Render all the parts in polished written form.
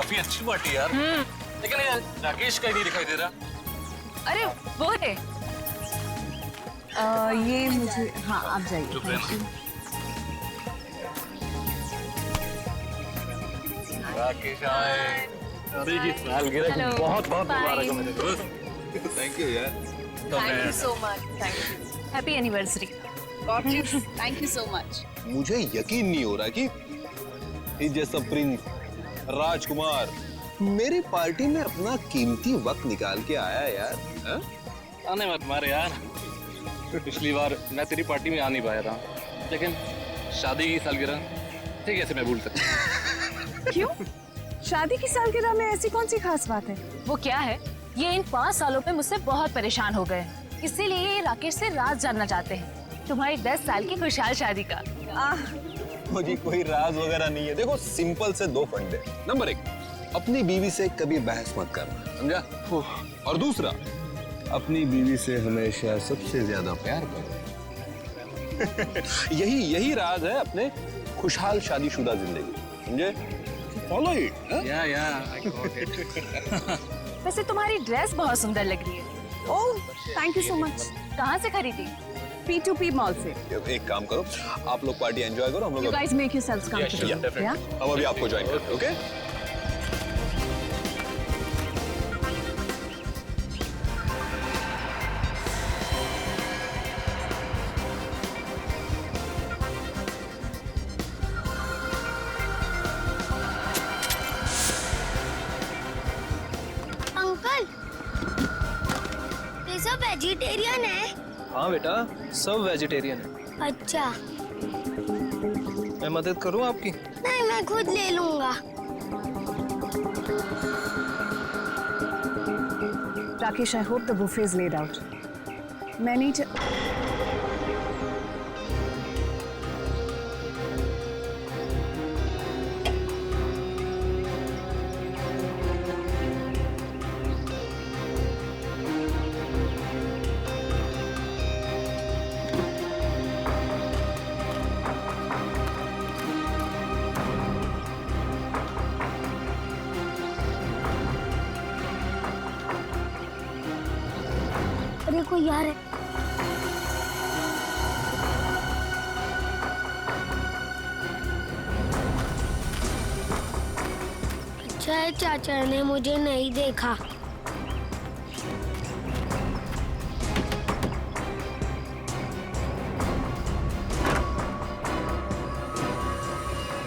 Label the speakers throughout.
Speaker 1: काफी अच्छी पार्टी यार। लेकिन यार राकेश का ही नहीं दिखाई दे रहा।
Speaker 2: अरे वो है।
Speaker 3: ये मुझे, हाँ आप जाइए।
Speaker 1: चुप रहना। राकेश आए। अरे ये सालगिरह
Speaker 2: Hello.
Speaker 1: बहुत बहुत मुबारक हो
Speaker 2: Bye.
Speaker 1: मेरे दोस्त। थैंक यू यार।
Speaker 2: Thank you so much. Thank you. Happy anniversary.
Speaker 3: Thank you so much.
Speaker 4: मुझे यकीन नहीं हो रहा कि इस जैसा प्रिंस राजकुमार मेरी पार्टी में अपना कीमती वक्त निकाल के आया यार। हा?
Speaker 1: आने मत मारे यार। पिछली बार मैं तेरी पार्टी में आ नहीं पाया था, लेकिन शादी की सालगिरह ठीक कैसे मैं भूल सकता।
Speaker 3: क्यों? शादी की सालगिरह में ऐसी कौन सी खास बात है?
Speaker 2: वो क्या है, ये इन 5 सालों में मुझसे बहुत परेशान हो गए, इसीलिए ये राकेश से राज जानना चाहते हैं तुम्हारी 10 साल की खुशहाल शादी का।
Speaker 4: मुझे कोई राज वगैरह नहीं है। देखो सिंपल से 2 फंडे। नंबर 1, अपनी बीवी से कभी बहस मत करना, समझा? और दूसरा, अपनी बीवी से हमेशा सबसे ज्यादा प्यार करो। यही राज है अपने खुशहाल शादीशुदा जिंदगी, समझे? Follow it.
Speaker 2: वैसे तुम्हारी ड्रेस बहुत सुंदर लग रही है।
Speaker 3: Oh thank you so much.
Speaker 2: कहाँ से खरीदी?
Speaker 3: P2P मॉल से।
Speaker 4: एक काम करो, आप लोग पार्टी एंजॉय करो, हम
Speaker 3: You
Speaker 4: लोग
Speaker 3: guys make yourselves comfortable. Yeah?
Speaker 4: हम अभी आपको ज्वाइन करते हैं, ओके?
Speaker 5: अंकल, ये सब वेजिटेरियन है?
Speaker 6: हाँ बेटा, सब वेजिटेरियन है।
Speaker 5: अच्छा।
Speaker 6: मैं मदद करूँ आपकी?
Speaker 5: नहीं, मैं खुद ले लूंगा।
Speaker 3: Rakesh, I hope the buffet is laid out. मैं नहीं
Speaker 5: अरे कोई यार है। अच्छा है चाचा ने मुझे नहीं देखा।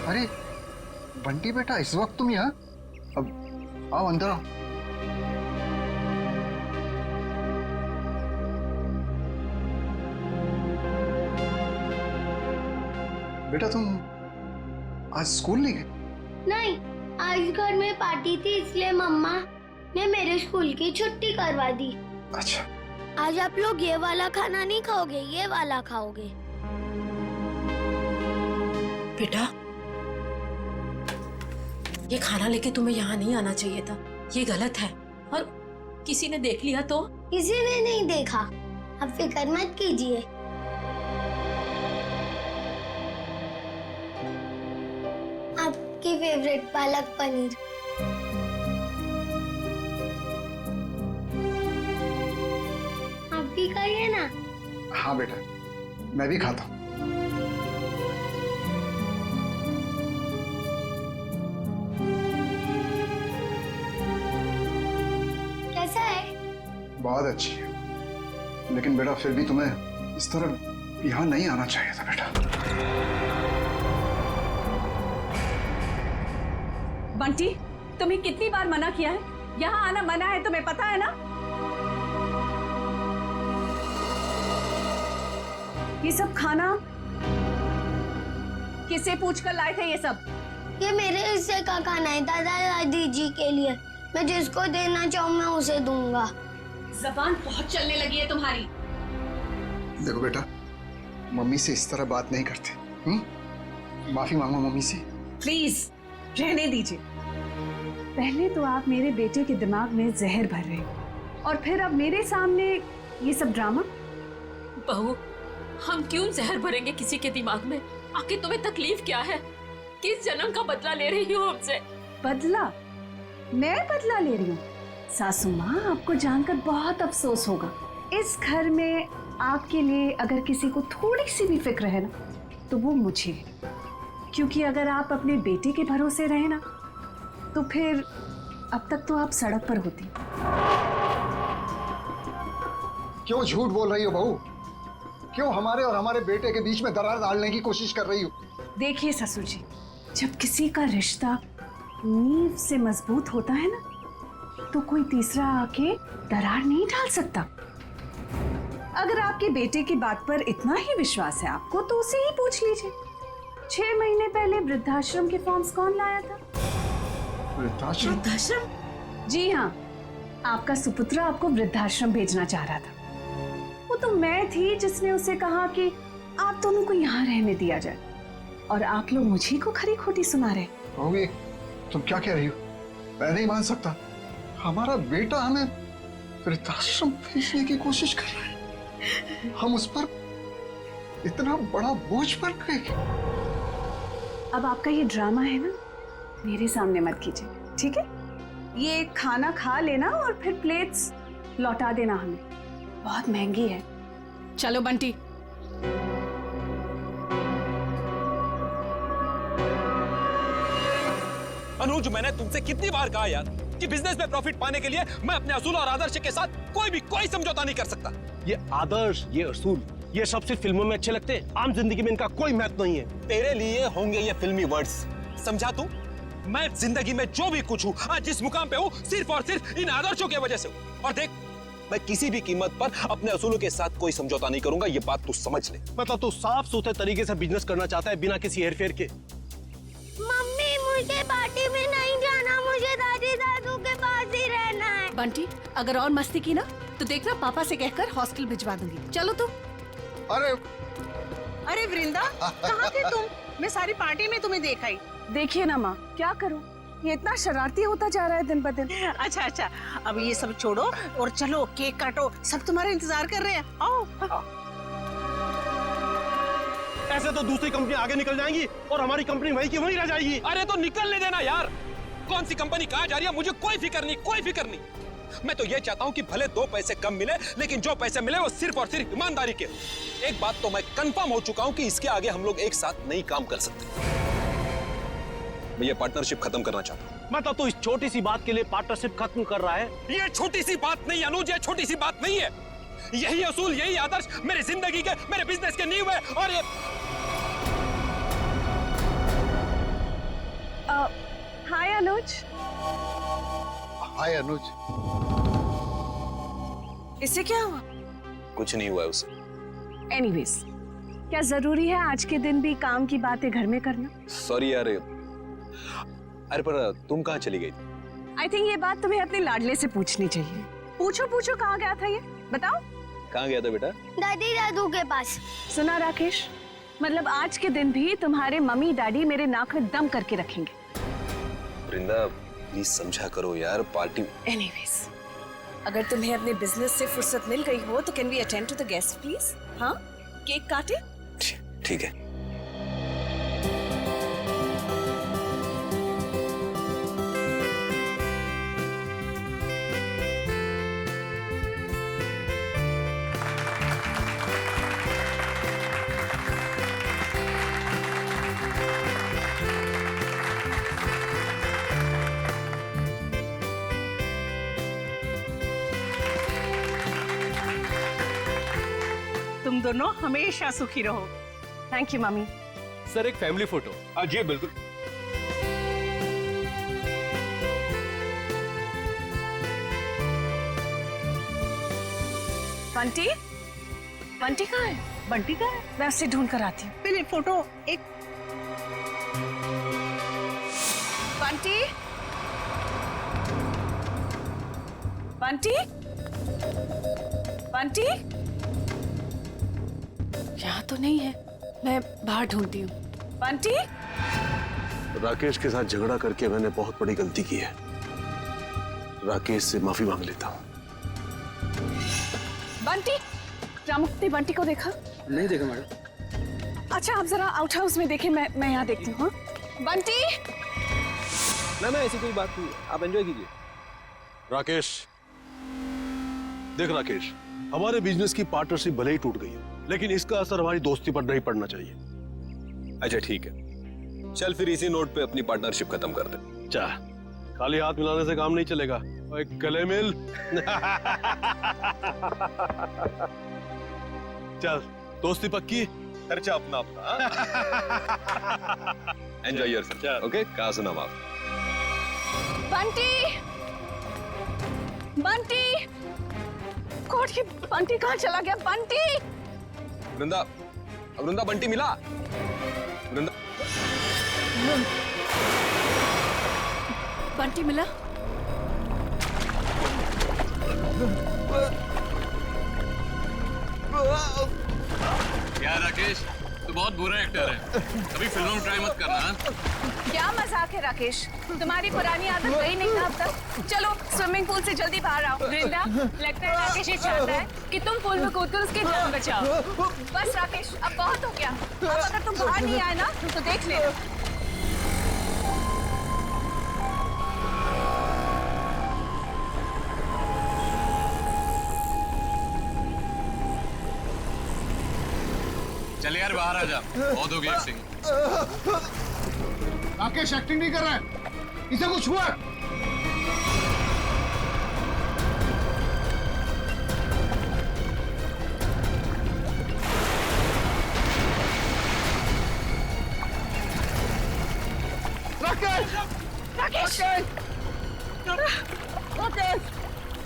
Speaker 7: अरे बंटी बेटा, इस वक्त तुम यहाँ? अब आओ अंदर आओ। बेटा तुम आज स्कूल नहीं गए?
Speaker 5: नहीं, आज घर में पार्टी थी इसलिए मम्मा ने मेरे स्कूल की छुट्टी करवा दी।
Speaker 7: अच्छा।
Speaker 5: आज आप लोग ये वाला खाना नहीं खाओगे, ये वाला खाओगे।
Speaker 8: बेटा, ये खाना लेके तुम्हें यहाँ नहीं आना चाहिए था, ये गलत है। और किसी ने देख लिया तो?
Speaker 5: किसी ने नहीं देखा, आप फिक्र मत कीजिए। आपकी फेवरेट पालक पनीर। आप भी खाइए ना।
Speaker 7: हाँ बेटा, मैं भी खाता हूँ।
Speaker 5: कैसा है?
Speaker 7: बहुत अच्छी है, लेकिन बेटा फिर भी तुम्हें इस तरह यहाँ नहीं आना चाहिए था बेटा।
Speaker 3: बंटी, तुम्हें कितनी बार मना किया है? यहाँ आना मना है, तुम्हें पता है ना? ये सब खाना किसे पूछकर लाए थे ये सब?
Speaker 5: ये मेरे हिस्से का खाना है, दादा दादी जी के लिए। मैं जिसको देना चाहूँ मैं उसे दूंगा।
Speaker 3: जबान बहुत चलने लगी है तुम्हारी।
Speaker 7: देखो बेटा, मम्मी से इस तरह बात नहीं करते। माफी मांगो मम्मी से।
Speaker 3: प्लीज रहने दीजिए। पहले तो आप मेरे बेटे के दिमाग में जहर भर रहे हो और फिर अब मेरे सामने ये सब ड्रामा।
Speaker 8: बहू, हम क्यों जहर भरेंगे किसी के दिमाग में? आखिर तुम्हें तकलीफ क्या है? किस जन्म का बदला ले रही हो हमसे?
Speaker 3: बदला? मैं बदला ले रही हूँ? सासू माँ, आपको जानकर बहुत अफसोस होगा। इस घर में आपके लिए अगर किसी को थोड़ी सी भी फिक्र है ना, तो वो मुझे है। क्योंकि अगर आप अपने बेटे के भरोसे रहे ना, तो फिर अब तक तो आप सड़क पर होती।
Speaker 7: क्यों झूठ बोल रही हो बहू? क्यों हमारे और हमारे बेटे के बीच में दरार डालने की कोशिश कर रही हो?
Speaker 3: देखिए ससुर जी, जब किसी का रिश्ता नींव से मजबूत होता है ना, तो कोई तीसरा आके दरार नहीं डाल सकता। अगर आपके बेटे की बात पर इतना ही विश्वास है आपको, तो उसे ही पूछ लीजिए। 6 महीने पहले वृद्धाश्रम के फॉर्म्स कौन लाया था?
Speaker 7: वृद्धाश्रम?
Speaker 8: वृद्धाश्रम?
Speaker 3: जी हाँ, आपका सुपुत्र आपको वृद्धाश्रम भेजना चाह रहा था। वो तो मैं थी जिसने उसे कहा कि आप दोनों को यहाँ रहने दिया जाए, और आप लोग मुझे को खरी खोटी सुना रहे।
Speaker 7: बहू, ये तुम क्या कह रही हो? मैं नहीं मान सकता। हमारा बेटा हमें वृद्धाश्रम भेजने की कोशिश कर रहा है। हम उस पर इतना बड़ा बोझ पड़ गए।
Speaker 3: अब आपका ये ड्रामा है ना, मेरे सामने मत कीजिए, ठीक है? ये खाना खा लेना और फिर प्लेट्स लौटा देना हमें। बहुत महंगी है।
Speaker 8: चलो बंटी।
Speaker 4: अनुज, मैंने तुमसे कितनी बार कहा यार कि बिजनेस में प्रॉफिट पाने के लिए मैं अपने असूल और आदर्श के साथ कोई समझौता नहीं कर सकता।
Speaker 9: ये आदर्श, ये असूल, ये सब सिर्फ फिल्मों में अच्छे लगते हैं। आम जिंदगी में इनका कोई महत्व नहीं है।
Speaker 4: तेरे लिए होंगे ये फिल्मी वर्ड्स, समझा तू? मैं जिंदगी में जो भी कुछ हूँ, आज जिस मुकाम पे हूँ, सिर्फ और सिर्फ इन आदर्शों की वजह से हूँ। और देख, मैं किसी भी कीमत पर अपने असूलों के साथ कोई समझौता नहीं करूंगा, ये बात तू समझ ले।
Speaker 9: मतलब तू साफ सुथरे तरीके से बिजनेस करना चाहता है बिना किसी हेरफेर के।
Speaker 5: मम्मी, मुझे पार्टी में नहीं जाना, मुझे दादी दादू के पास ही रहना है।
Speaker 8: बंटी, अगर और मस्ती की ना तो देखना पापा से कहकर हॉस्टल भिजवा दूंगी। चलो तुम।
Speaker 10: अरे वृंदा, कहाँ थे तुम? मैं सारी पार्टी में तुम्हें देखा ही।
Speaker 3: देखिए ना माँ, क्या करूं, ये इतना शरारती होता जा रहा है दिन ब दिन।
Speaker 10: अच्छा, अब ये सब छोड़ो और चलो केक काटो, सब तुम्हारा इंतजार कर रहे हैं। आओ।
Speaker 9: ऐसे तो दूसरी कंपनी आगे निकल जाएंगी और हमारी कंपनी वहीं की वहीं रह जाएगी।
Speaker 4: अरे तो निकलने देना यार। कौन सी कंपनी कहाँ जा रही है मुझे कोई फिक्र नहीं। मैं तो ये चाहता हूँ कि भले 2 पैसे कम मिले, लेकिन जो पैसे मिले वो सिर्फ और सिर्फ ईमानदारी के। एक बात तो मैं कंफर्म हो चुका हूँ कि इसके आगे हम लोग एक साथ नहीं काम कर सकते। मैं ये पार्टनरशिप खत्म करना चाहता हूँ।
Speaker 9: मतलब तू इस छोटी सी बात के लिए पार्टनरशिप खत्म कर रहा है?
Speaker 4: ये छोटी सी बात नहीं अनुज, ये छोटी सी बात नहीं है। यही असूल, यही आदर्श मेरी जिंदगी के, मेरे बिजनेस के नींव है। और ये
Speaker 3: हाय अनुज।
Speaker 7: हाय अनुज।
Speaker 10: इससे क्या हुआ?
Speaker 4: कुछ नहीं हुआ है उसे।
Speaker 3: एनीवेज, क्या जरूरी है आज के दिन भी काम की बातें घर में करना?
Speaker 4: सॉरी यार। अरे पर तुम कहाँ चली गई?
Speaker 3: आई थिंक ये बात तुम्हें अपने लाडले से पूछनी चाहिए। पूछो कहाँ गया था ये, बताओ।
Speaker 4: कहाँ गया था बेटा?
Speaker 5: दादी दादू के पास।
Speaker 3: सुना राकेश, मतलब आज के दिन भी तुम्हारे मम्मी डैडी मेरे नाक में दम करके रखेंगे।
Speaker 4: वृंदा, प्लीज समझा करो यार, पार्टी।
Speaker 10: एनीवेज, अगर तुम्हें अपने बिजनेस से फुर्सत मिल गई हो तो can we attend to the guest please? हाँ, केक काटे?
Speaker 4: ठीक है।
Speaker 10: तुम दोनों हमेशा सुखी रहो।
Speaker 3: Thank you mummy.
Speaker 9: सर, एक फैमिली फोटो।
Speaker 4: जी बिल्कुल।
Speaker 3: बंटी कहाँ है?
Speaker 10: बंटी का है?
Speaker 3: मैं उसे ढूंढ कर आती हूँ।
Speaker 10: पहले फोटो एक।
Speaker 3: बंटी यहाँ तो नहीं है, मैं बाहर ढूंढती हूँ। बंटी।
Speaker 9: राकेश के साथ झगड़ा करके मैंने बहुत बड़ी गलती की है। राकेश से माफी मांग लेता हूँ।
Speaker 3: बंटी, रामुक्त ने बंटी को देखा?
Speaker 6: नहीं देखा मैडम।
Speaker 3: अच्छा, आप जरा आउट हाउस में देखें, मैं यहाँ देखती हूँ। हाँ? बंटी।
Speaker 6: ना ना ऐसी कोई बात नहीं है, आप एंजॉय कीजिए।
Speaker 9: राकेश, देख राकेश, हमारे बिजनेस की पार्टनरशिप भले ही टूट गई है, लेकिन इसका असर हमारी दोस्ती पर नहीं पड़ना चाहिए।
Speaker 4: अच्छा ठीक है, चल फिर इसी नोट पे अपनी पार्टनरशिप खत्म कर दे।
Speaker 9: चा, खाली हाथ मिलाने से काम नहीं चलेगा। ओए, गले मिल। चल, दोस्ती पक्की,
Speaker 4: खर्चा अपना अपना। Enjoy yourself. ओके, कहा सुना माफ।
Speaker 3: बंटी, बंटी, कोट की बंटी कहाँ चला गया? बंटी,
Speaker 4: वृंदा, वृंदा बंटी मिला? वृंदा,
Speaker 3: बंटी मिला?
Speaker 1: यार राकेश, तू बहुत बुरा एक्टर है, कभी फिल्मों में ट्राई मत करना। हाँ?
Speaker 2: क्या मजाक है राकेश, तुम्हारी पुरानी आदत गई नहीं ना अब तक? चलो स्विमिंग पूल से जल्दी बाहर आओ। वृंदा, लगता है राकेश ये चाहता है कि तुम पूल में कूदकर उसकी जान बचाओ। बस राकेश, अब बहुत हो गया। अब अगर तुम बाहर नहीं आए ना तो देख लेना।
Speaker 1: चल यार बाहर आ जा, बहुत हो गई एक्टिंग।
Speaker 7: राकेश एक्टिंग नहीं कर रहा है, इसे कुछ हुआ है? राकेश!
Speaker 2: राकेश!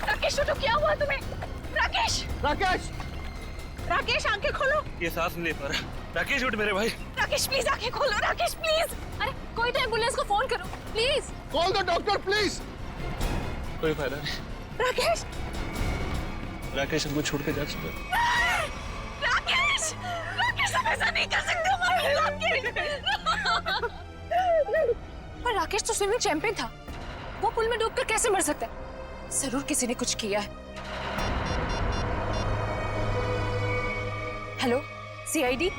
Speaker 2: राकेश तो क्या हुआ तुम्हें? राकेश!
Speaker 7: राकेश!
Speaker 2: राकेश आंखें खोलो।
Speaker 1: ये सांस नहीं ले पा रहा। राकेश उठ मेरे भाई।
Speaker 2: राकेश प्लीज आंखें खोलो। राकेश प्लीज। अरे कोई तो एम्बुलेंस को फोन करो please.
Speaker 7: Call the doctor please.
Speaker 1: कोई फायदा नहीं।
Speaker 2: राकेश!
Speaker 1: राकेश हमको छोड़ के जा चुका है।
Speaker 2: राकेश! राकेश हम ऐसा नहीं कर सकते हमारे राकेश। पर राकेश तो स्विमिंग चैंपियन था, वो पुल में डूबकर कैसे मर सकता है? जरूर किसी ने कुछ किया है। Hello, CID?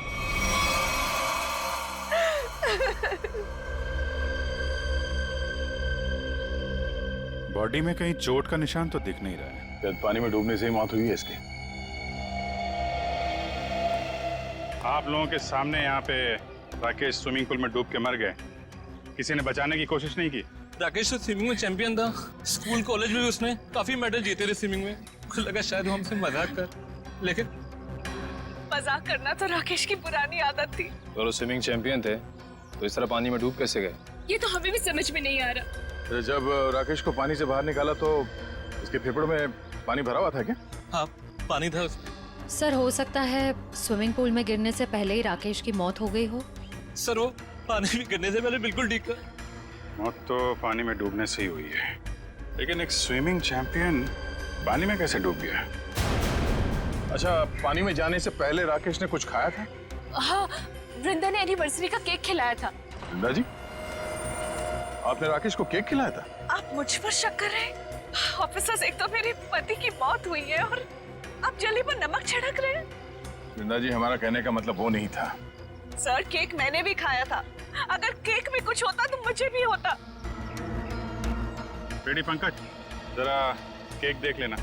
Speaker 11: बॉडी में कहीं चोट का निशान तो दिख नहीं रहा है। शायद पानी में डूबने से ही मौत हुई है इसकी। आप लोगों के सामने यहाँ पे राकेश स्विमिंग पूल में डूब के मर गए, किसी ने बचाने की कोशिश नहीं की?
Speaker 1: राकेश तो स्विमिंग में चैंपियन था, स्कूल कॉलेज में भी उसने काफी मेडल जीते थे स्विमिंग में। मुझे लगा शायद वो हमसे मजाक कर, लेकिन
Speaker 10: मजाक करना तो राकेश की पुरानी आदत थी।
Speaker 6: और वो स्विमिंग चैंपियन थे, तो इस तरह पानी में डूब कैसे गए?
Speaker 10: ये तो हमें भी समझ में नहीं आ रहा।
Speaker 11: जब राकेश को पानी से बाहर निकाला तो उसके फेफड़ों में पानी भरा हुआ था क्या?
Speaker 1: हाँ, पानी था उसमें।
Speaker 12: सर, हो सकता है स्विमिंग पूल में गिरने से पहले ही राकेश की मौत हो गई हो।
Speaker 1: सर वो पानी में गिरने से पहले बिल्कुल ठीक था।
Speaker 11: मौत तो पानी में डूबने से ही हुई है, लेकिन एक स्विमिंग चैंपियन पानी में कैसे डूब गया? अच्छा, पानी में जाने से पहले राकेश ने कुछ खाया था?
Speaker 2: हाँ, वृंदा ने एनिवर्सरी का केक खिलाया था।
Speaker 11: वृंदा जी, आपने राकेश को केक खिलाया था?
Speaker 10: आप मुझ पर शक कर रहे हैं? ऑफिसर्स, एक तो मेरे पति की मौत हुई है और आप जली पर नमक छिड़क रहे हैं।
Speaker 11: वृंदा जी, हमारा कहने का मतलब वो नहीं था।
Speaker 10: सर, केक मैंने भी खाया था। अगर केक में कुछ होता तो मुझे भी होता।
Speaker 11: बेटी पंकज, जरा केक देख लेना।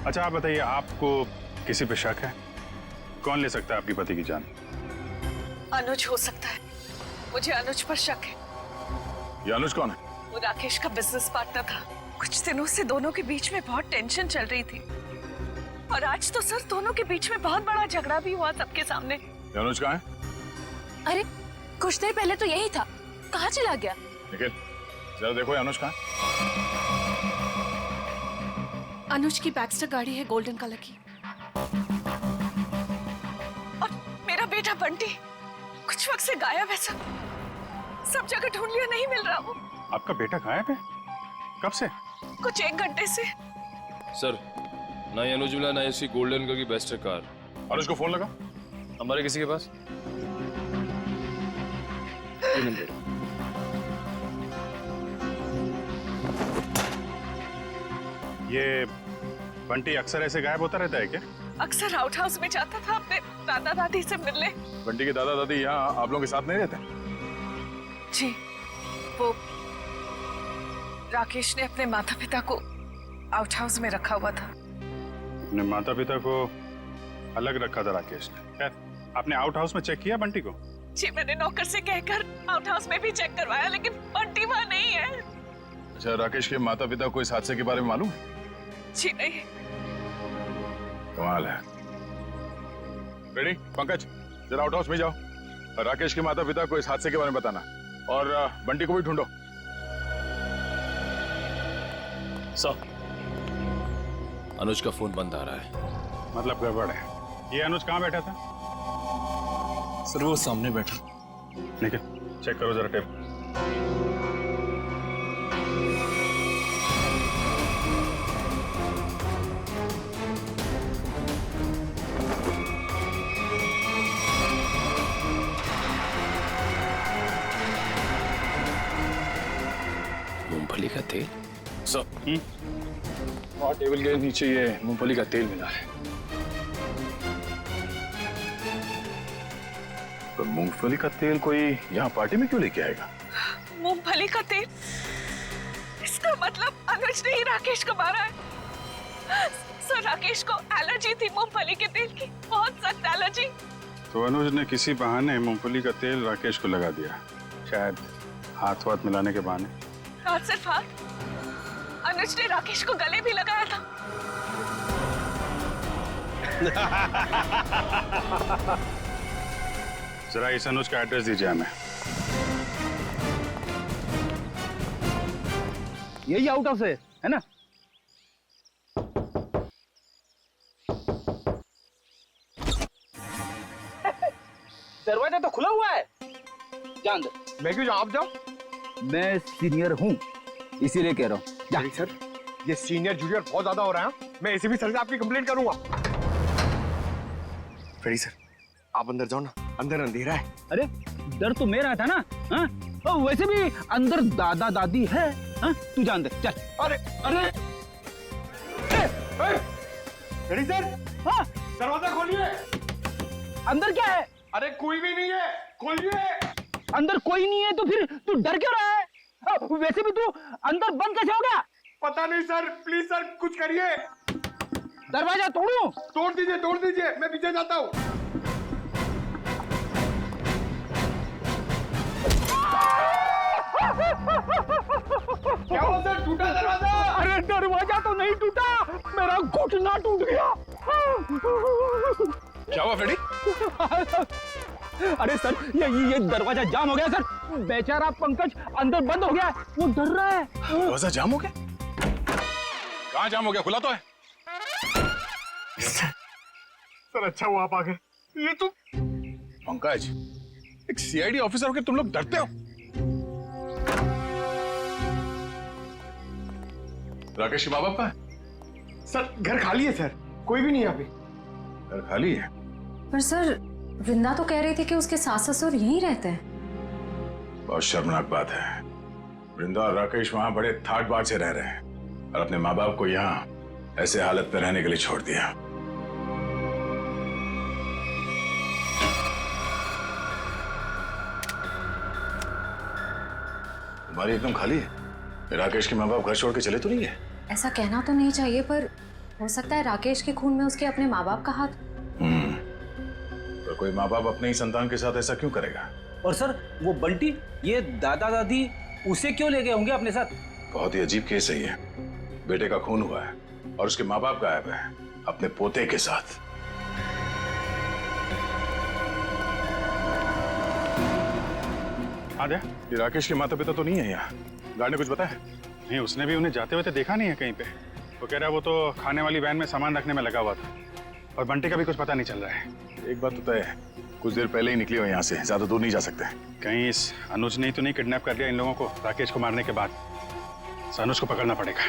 Speaker 11: अच्छा, आप बताइए, आपको किसी पे शक है? कौन ले सकता है आपकी पति की जान?
Speaker 10: अनुज हो सकता है, मुझे अनुज पर शक है।
Speaker 11: ये अनुज कौन है?
Speaker 10: वो राकेश का बिजनेस पार्टनर था। कुछ दिनों से दोनों के बीच में बहुत टेंशन चल रही थी और आज तो सर दोनों के बीच में बहुत बड़ा झगड़ा भी हुआ सबके सामने।
Speaker 11: ये अनुज कहाँ है?
Speaker 2: अरे कुछ देर पहले तो यही था, कहाँ चला गया?
Speaker 11: निखिल, जरा देखो ये अनुज कहाँ है?
Speaker 10: अनुज की बैक्स्टर गाड़ी है गोल्डन कलर की। और मेरा बेटा बंटी कुछ वक्त से गायब है सर। सब जगह ढूंढ लिया, नहीं मिल रहा वो।
Speaker 11: आपका बेटा गायब है? कब से?
Speaker 10: कुछ 1 घंटे से।
Speaker 6: सर, ना ही अनुज मिला, ना ही उसकी गोल्डन कलर की बेस्टर कार।
Speaker 11: अनुज को फोन लगा
Speaker 6: हमारे किसी के पास?
Speaker 11: ये बंटी अक्सर ऐसे गायब होता रहता है क्या?
Speaker 10: अक्सर आउट हाउस में जाता था अपने दादा दादी से मिलने।
Speaker 11: बंटी के दादा दादी यहाँ आप लोगों के साथ नहीं रहते?
Speaker 10: जी, वो राकेश ने अपने माता पिता को आउट हाउस में रखा हुआ था।
Speaker 11: अपने माता पिता को अलग रखा था राकेश ने। खैर, आपने आउट हाउस में चेक किया बंटी को?
Speaker 10: जी, मैंने नौकर से कहकर आउट हाउस में भी चेक करवाया, लेकिन बंटी वहाँ नहीं है।
Speaker 11: अच्छा, राकेश के माता पिता को इस हादसे के बारे में मालूम है?
Speaker 10: जी नहीं।
Speaker 11: कमाल है। रेडी पंकज, जरा आउट हाउस में जाओ और राकेश के माता पिता को इस हादसे के बारे में बताना, और बंटी को भी ढूंढो।
Speaker 6: सर, अनुज का फोन बंद आ रहा है।
Speaker 11: मतलब गड़बड़ है। ये अनुज कहाँ बैठा था?
Speaker 4: सर वो सामने बैठा।
Speaker 11: ठीक है, चेक करो जरा टेप।
Speaker 6: मूंगफली का तेल?
Speaker 11: सर, और टेबल के नीचे ये मूंगफली का तेल मिला है। तो मूंगफली का तेल कोई यहाँ पार्टी में क्यों लेके आएगा?
Speaker 10: मूंगफली का तेल? इसका मतलब अनुज ने ही राकेश को मारा है। सर, राकेश को एलर्जी थी मूंगफली के तेल की, बहुत सख्त एलर्जी।
Speaker 11: तो अनुज ने किसी बहाने मूंगफली का तेल राकेश को लगा दिया, शायद हाथ वाथ मिलाने के बहाने।
Speaker 10: हाथ सिर्फ हाथ, अनुज ने राकेश को गले भी लगाया था।
Speaker 11: जरा इस अनुज का एड्रेस दीजिए हमें।
Speaker 13: यही आउट हाउस है ना? दरवाजा तो खुला हुआ है। जान दो। मैं क्यों जाऊं? आप जाओ। मैं सीनियर हूँ, इसीलिए कह रहा हूँ। जा।
Speaker 14: सर, ये सीनियर जूनियर बहुत ज्यादा हो रहा है। मैं एसीपी सर से आपकी कंप्लेंट करूंगा। फेडी सर, आप अंदर जाओ ना, अंदर अंधेरा है।
Speaker 13: अरे डर तो मेरा था ना। हाँ? और वैसे भी अंदर दादा दादी है। हाँ? तू जा अंदर चल।
Speaker 14: अरे अरे फेडी सर,
Speaker 13: हाँ?
Speaker 14: दरवाजा खोलिए।
Speaker 13: अंदर क्या है?
Speaker 14: अरे कोई भी नहीं है, खोलिए।
Speaker 13: अंदर कोई नहीं है तो फिर तू डर क्यों रहा है? वैसे भी तू अंदर बंद कैसे हो गया?
Speaker 14: पता नहीं सर, प्लीज सर कुछ करिए।
Speaker 13: दरवाजा तोड़ूं?
Speaker 14: तोड़ दीजिए, मैं पीछे जाता हूँ। क्या हुआ सर, टूटा दरवाजा?
Speaker 13: अरे दरवाजा तो नहीं टूटा, मेरा घुटना टूट गया।
Speaker 11: क्या हुआ फेडी?
Speaker 13: अरे सर, ये दरवाजा जाम हो गया सर। बेचारा पंकज अंदर बंद हो गया, वो डर रहा है।
Speaker 11: दरवाजा जाम हो गया? कहाँ जाम हो गया? खुला तो है।
Speaker 14: सर अच्छा हुआ आप आ गए। ये तो
Speaker 11: पंकज, एक सीआईडी ऑफिसर होकर तुम लोग डरते हो? राकेश के माँ बाप कहाँ है?
Speaker 14: सर घर खाली है सर, कोई भी नहीं यहाँ पे।
Speaker 11: घर खाली है?
Speaker 12: पर सर, वृंदा तो कह रही थी कि उसके सास ससुर यहीं रहते हैं।
Speaker 11: बहुत शर्मनाक बात है। वृंदा और राकेश वहां बड़े ठाट बाट से रह रहे हैं और अपने माँ बाप को यहाँ ऐसे हालत में रहने के लिए छोड़ दिया। तुम्हारी एकदम खाली है। राकेश के माँ बाप घर छोड़ के चले तो नहीं है?
Speaker 12: ऐसा कहना तो नहीं चाहिए, पर हो सकता है राकेश के खून में उसके अपने माँ बाप का हाथ।
Speaker 11: तो कोई माँ बाप अपने ही संतान के साथ ऐसा क्यों करेगा?
Speaker 13: और सर वो बंटी, ये दादा दादी उसे क्यों ले गए होंगे अपने साथ?
Speaker 11: बहुत ही अजीब केस है ये। बेटे का खून हुआ है और उसके माँ बाप गायब है अपने पोते के साथ। आद्या, ये राकेश के माता पिता तो नहीं है यहाँ? गार्ड ने कुछ बताया?
Speaker 15: नहीं, उसने भी उन्हें जाते हुए तो देखा नहीं है कहीं पे। वो कह रहा है वो तो खाने वाली वैन में सामान रखने में लगा हुआ था, और बंटी का भी कुछ पता नहीं चल रहा है।
Speaker 11: एक बात तो तय है, कुछ देर पहले ही निकले हो यहाँ से, ज्यादा दूर नहीं जा सकते।
Speaker 15: कहीं इस अनुज ने तो नहीं किडनैप कर लिया इन लोगों को राकेश को मारने के बाद? इस अनुज को पकड़ना पड़ेगा।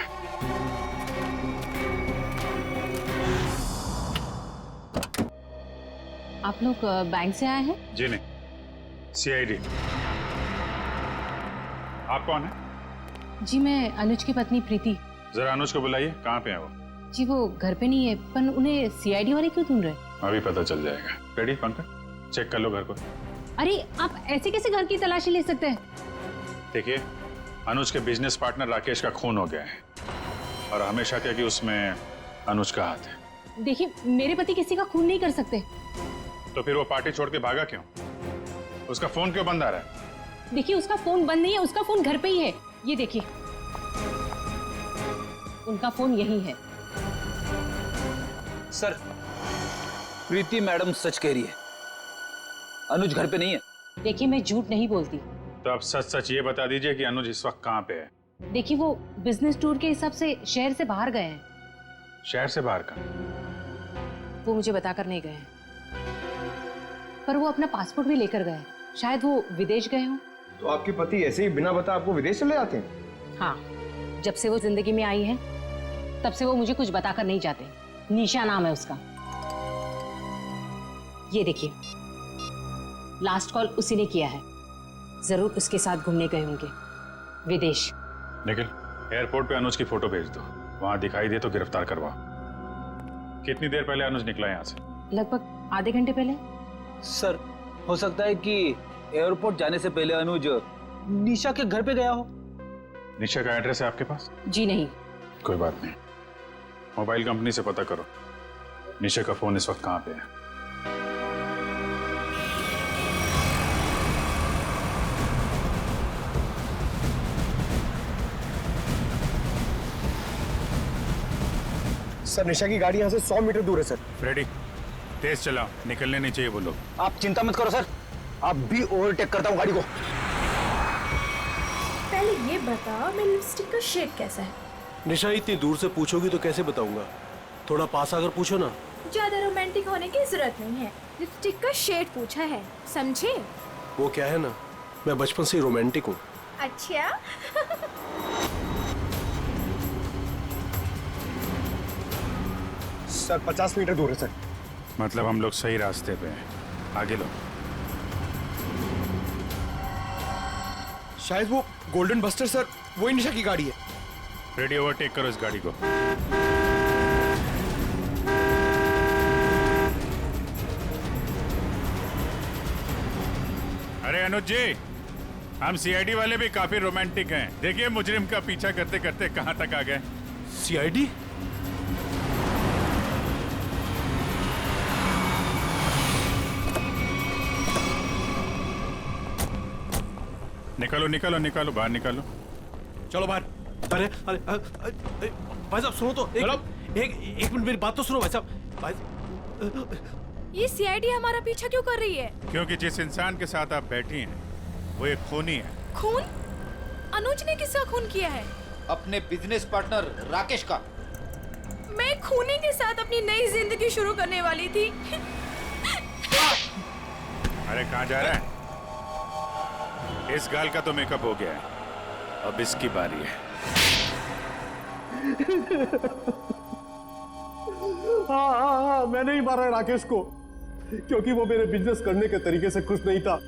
Speaker 12: आप लोग बैंक से आए हैं?
Speaker 15: जी नहीं, सीआईडी। आप कौन है?
Speaker 12: जी मैं अनुज की पत्नी प्रीति।
Speaker 15: जरा अनुज को बुलाइए, कहाँ पे है वो?
Speaker 8: जी वो घर पे नहीं है, पर उन्हें सीआईडी वाले क्यों ढूंढ रहे हैं?
Speaker 15: अभी पता चल जाएगा। रेडी पंकज, चेक कर लो घर को।
Speaker 8: अरे आप ऐसे कैसे घर की तलाशी ले सकते हैं?
Speaker 15: देखिए, अनुज के बिजनेस पार्टनर राकेश का खून हो गया है और हमेशा क्या कि उसमें अनुज का हाथ है।
Speaker 8: देखिए, मेरे पति किसी का खून नहीं कर सकते।
Speaker 15: तो फिर वो पार्टी छोड़ के भागा क्यों? उसका फोन क्यों बंद आ रहा है?
Speaker 8: देखिए, उसका फोन बंद नहीं है, उसका फोन घर पे ही है। ये देखिए, उनका फोन यही है।
Speaker 13: सर, प्रीति मैडम सच कह रही है, अनुज घर पे नहीं है।
Speaker 8: देखिए, मैं झूठ नहीं बोलती।
Speaker 15: तो आप सच सच ये बता दीजिए कि अनुज इस वक्त कहाँ पे है?
Speaker 8: देखिए, वो बिजनेस टूर के हिसाब से शहर से बाहर गए हैं।
Speaker 15: शहर से बाहर का?
Speaker 8: वो मुझे बताकर नहीं गए हैं, पर वो अपना पासपोर्ट भी लेकर गए। शायद वो विदेश गए हों।
Speaker 14: तो आपके पति ऐसे ही बिना बताए आपको विदेश चले जाते हैं?
Speaker 8: हाँ, जब से वो जिंदगी में आई है तब से वो मुझे कुछ बताकर नहीं जाते। निशा नाम है उसका। ये देखिए, लास्ट कॉल उसी ने किया है। जरूर उसके साथ घूमने गए होंगे विदेश।
Speaker 15: निखिल, एयरपोर्ट पे अनुज की फोटो भेज दो, वहां दिखाई दे तो गिरफ्तार करवाओ। कितनी देर पहले अनुज निकला यहाँ से?
Speaker 8: लगभग आधे घंटे पहले।
Speaker 13: सर, हो सकता है कि एयरपोर्ट जाने से पहले अनुज निशा के घर पे गया हो।
Speaker 15: निशा का एड्रेस है आपके पास?
Speaker 8: जी नहीं।
Speaker 15: कोई बात नहीं, मोबाइल कंपनी से पता करो निशा का फोन इस वक्त कहाँ पे है।
Speaker 14: सर, निशा की गाड़ी यहाँ से 100 मीटर दूर है सर।
Speaker 15: रेडी, तेज चलाओ, निकलने नहीं चाहिए वो लोग।
Speaker 13: आप चिंता मत करो सर, आप भी ओवरटेक करता हूँ गाड़ी को।
Speaker 16: पहले ये बता, मेरी लिपस्टिक का शेड कैसा है?
Speaker 9: निशा, इतनी दूर से पूछोगी तो कैसे बताऊंगा? थोड़ा पास आकर पूछो ना।
Speaker 16: ज्यादा रोमांटिक होने की जरूरत नहीं है, लिपस्टिक का शेड पूछा है, समझे?
Speaker 9: वो क्या है ना, मैं बचपन से ही रोमांटिक हूँ।
Speaker 16: अच्छा।
Speaker 14: सर, 50 मीटर दूर है सर।
Speaker 15: मतलब हम लोग सही रास्ते पे हैं, आगे लो।
Speaker 14: शायद वो गोल्डन बस्टर सर, वही निशा की गाड़ी है।
Speaker 15: रेडी, ओवरटेक करो इस गाड़ी को। अरे अनुज जी, हम सीआईडी वाले भी काफी रोमांटिक हैं। देखिए, मुजरिम का पीछा करते करते कहां तक आ गए।
Speaker 9: सीआईडी?
Speaker 15: निकालो निकालो निकालो, बाहर निकालो।
Speaker 9: चलो बाहर। अरे अरे भाई साहब सुनो तो, एक मिनट मेरी बात तो सुनो भाई साहब।
Speaker 16: ये सीआईडी हमारा पीछा क्यों कर रही है?
Speaker 15: क्योंकि जिस इंसान के साथ आप बैठी हैं वो एक खूनी है।
Speaker 16: खून? अनुज ने किसका खून किया है?
Speaker 13: अपने बिजनेस पार्टनर राकेश का।
Speaker 16: मैं खूनी के साथ अपनी नई जिंदगी शुरू करने वाली थी।
Speaker 15: अरे कहाँ जा रहा है? इस गाल का तो मेकअप हो गया है, अब इसकी बारी है।
Speaker 9: हाँ, मैंने ही मारा राकेश को, क्योंकि वो मेरे बिजनेस करने के तरीके से खुश नहीं था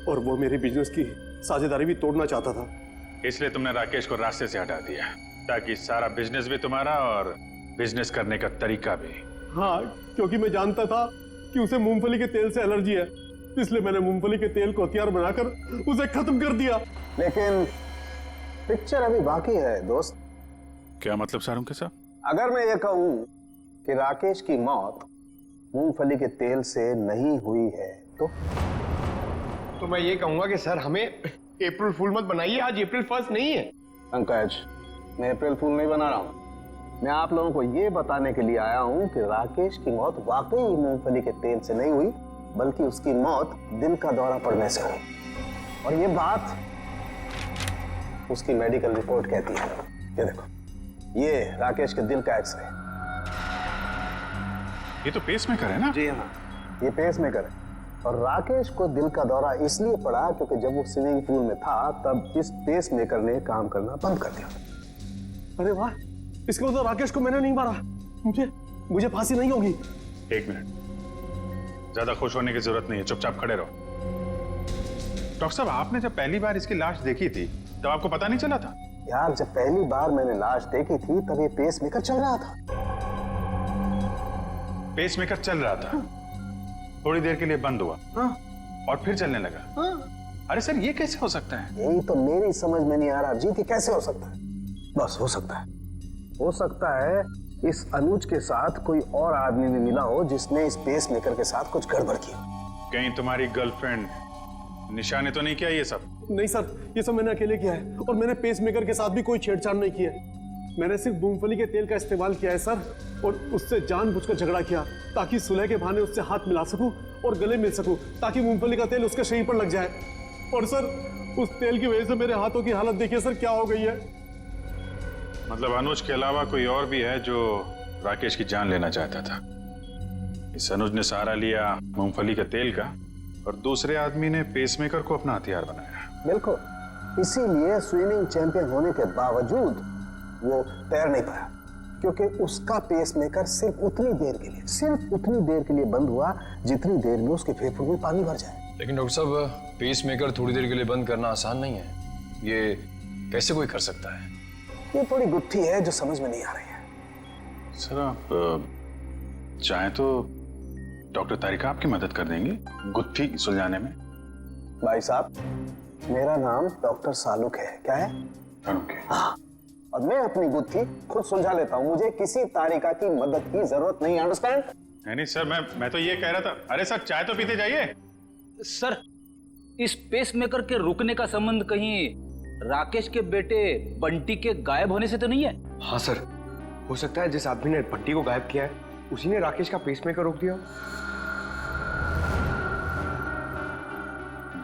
Speaker 9: और वो मेरे बिजनेस की साझेदारी भी तोड़ना चाहता था।
Speaker 15: इसलिए तुमने राकेश को रास्ते से हटा दिया, ताकि सारा बिजनेस भी तुम्हारा और बिजनेस करने का तरीका भी।
Speaker 9: हाँ, क्योंकि मैं जानता था कि उसे मूंगफली के तेल से एलर्जी है, इसलिए मैंने मूंगफली के तेल को हथियार बनाकर उसे खत्म कर दिया।
Speaker 4: लेकिन पिक्चर अभी बाकी है दोस्त।
Speaker 15: क्या मतलब सारुण के साथ?
Speaker 4: अगर मैं ये कहूं कि राकेश की मौत मूंगफली के तेल से नहीं हुई है तो
Speaker 14: मैं ये कहूंगा कि सर हमें अप्रैल फूल मत बनाइए, आज अप्रैल 1 नहीं है।
Speaker 4: पंकज, मैं अप्रैल फूल नहीं बना रहा हूं। मैं आप लोगों को ये बताने के लिए आया हूं कि राकेश की मौत वाकई मूंगफली के तेल से नहीं हुई, बल्कि उसकी मौत दिल का दौरा पड़ने से हुई। और ये बात उसकी मेडिकल रिपोर्ट कहती है। ये देखो, ये राकेश के दिल का एक्सरे।
Speaker 15: ये तो पेसमेकर है ना?
Speaker 4: जी हाँ, ये पेसमेकर है। और राकेश को दिल का दौरा इसलिए पड़ा क्योंकि जब वो स्विमिंग पूल में था तब इस पेसमेकर ने काम करना बंद कर दिया।
Speaker 9: अरे वाह, इसका मतलब राकेश को मैंने नहीं मारा, मुझे फांसी नहीं होगी।
Speaker 15: एक मिनट, ज्यादा खुश होने की जरूरत नहीं है, चुपचाप खड़े रहो। डॉक्टर साहब, आपने जब पहली बार इसकी लाश देखी थी तब आपको पता नहीं चला था?
Speaker 4: यार, जब पहली बार मैंने लाश देखी थी तब ये पेसमेकर चल रहा था।
Speaker 11: पेसमेकर चल रहा था, थोड़ी देर के लिए बंद हुआ और फिर चलने लगा। अरे सर, ये कैसे हो सकता है?
Speaker 17: यही तो मेरी समझ में नहीं आ रहा जी कि कैसे हो सकता है। बस हो सकता है, हो सकता है इस अनुज के साथ कोई और आदमी भी मिला हो जिसने इस पेसमेकर के साथ कुछ गड़बड़ की।
Speaker 11: कहीं तुम्हारी गर्लफ्रेंड निशा ने तो नहीं किया ये सब?
Speaker 9: नहीं सर, ये सब मैंने अकेले किया है और मैंने पेसमेकर के साथ भी कोई छेड़छाड़ नहीं की है। मैंने सिर्फ मूंगफली के तेल का इस्तेमाल किया है सर, और उससे जानबूझकर झगड़ा किया ताकि सुलह के बहाने उससे हाथ मिला सकूं और गले मिल सकूं, ताकि मूंगफली का तेल उसके शरीर पर लग जाए। और सर, उस तेल की वजह से मेरे हाथों की हालत देखिए सर क्या हो गई है।
Speaker 11: मतलब अनुज के अलावा कोई और भी है जो राकेश की जान लेना चाहता था। इस अनुज ने सहारा लिया मूंगफली के तेल का और दूसरे आदमी ने पेसमेकर को अपना हथियार बनाया।
Speaker 17: बिल्कुल, इसीलिए स्विमिंग चैंपियन होने के बावजूद वो तैर नहीं पाया, क्योंकि उसका पेसमेकर सिर्फ उतनी देर के लिए बंद हुआ जितनी देर में उसके फेफड़ों में पानी भर जाए।
Speaker 6: लेकिन डॉक्टर साहब, पेसमेकर थोड़ी देर के लिए बंद करना आसान नहीं है। ये कैसे कोई कर सकता है?
Speaker 17: ये थोड़ी गुत्थी है जो समझ में नहीं आ रही है।
Speaker 11: सर, आप चाहें तो डॉक्टर तारिका आपकी मदद कर देंगी गुत्थी सुलझाने में।
Speaker 17: भाई साहब, मेरा नाम डॉक्टर सालुक है। क्या है? हाँ, और मैं अपनी गुत्थी खुद सुलझा लेता हूँ। मुझे किसी तारिका की मदद की जरूरत नहीं। अंडरस्टैंड?
Speaker 11: नहीं सर, मैं तो ये कह रहा था। अरे सर, चाय तो पीते जाइए।
Speaker 13: सर, इस पेसमेकर के रुकने का संबंध कहीं राकेश के बेटे बंटी के गायब होने से तो नहीं है?
Speaker 14: हाँ सर, हो सकता है जिस आदमी ने बंटी को गायब किया है उसी ने राकेश का पेसमेकर रोक दिया।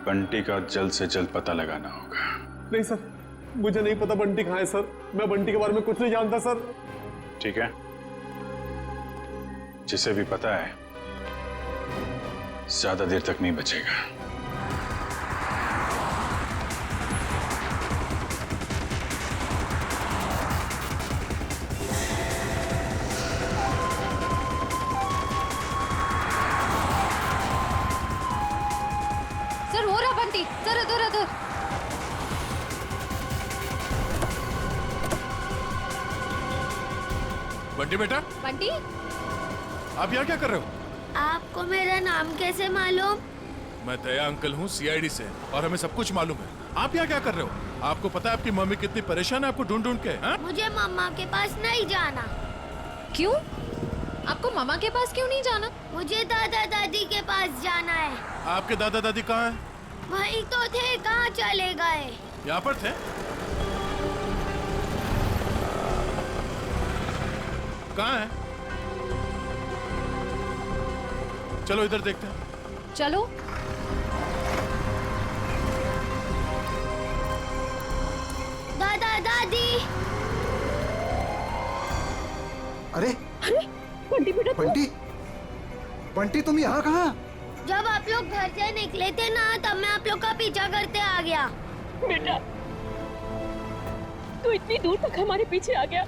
Speaker 11: बंटी का जल्द से जल्द पता लगाना होगा।
Speaker 9: नहीं सर, मुझे नहीं पता बंटी कहाँ है सर। मैं बंटी के बारे में कुछ नहीं जानता सर।
Speaker 11: ठीक है, जिसे भी पता है ज्यादा देर तक नहीं बचेगा।
Speaker 12: सर, हो रहा बंटी, सर इधर इधर।
Speaker 6: बंटी बेटा,
Speaker 12: बंटी,
Speaker 6: आप यहाँ क्या कर रहे हो?
Speaker 5: आपको मेरा नाम कैसे मालूम?
Speaker 6: मैं दया अंकल हूँ सीआईडी से, और हमें सब कुछ मालूम है। आप यहाँ क्या कर रहे हो? आपको पता है आपकी मम्मी कितनी परेशान है आपको ढूंढ ढूंढ के? हा?
Speaker 5: मुझे मम्मा के पास नहीं जाना।
Speaker 12: क्यों? आपको मामा के पास क्यों नहीं जाना?
Speaker 5: मुझे दादा दादी के पास जाना है।
Speaker 6: आपके दादा दादी कहाँ हैं?
Speaker 5: वहीं तो थे, कहाँ चले गए?
Speaker 6: यहाँ पर थे। कहाँ है? चलो इधर देखते हैं।
Speaker 12: चलो।
Speaker 5: दादा दादी।
Speaker 7: अरे
Speaker 16: बंटी बेटा,
Speaker 7: बंटी तुम यहाँ कहाँ?
Speaker 5: जब आप लोग घर से निकले थे ना, तब मैं आप लोग का पीछा करते आ गया।
Speaker 10: बेटा, तू इतनी दूर तक हमारे पीछे आ गया।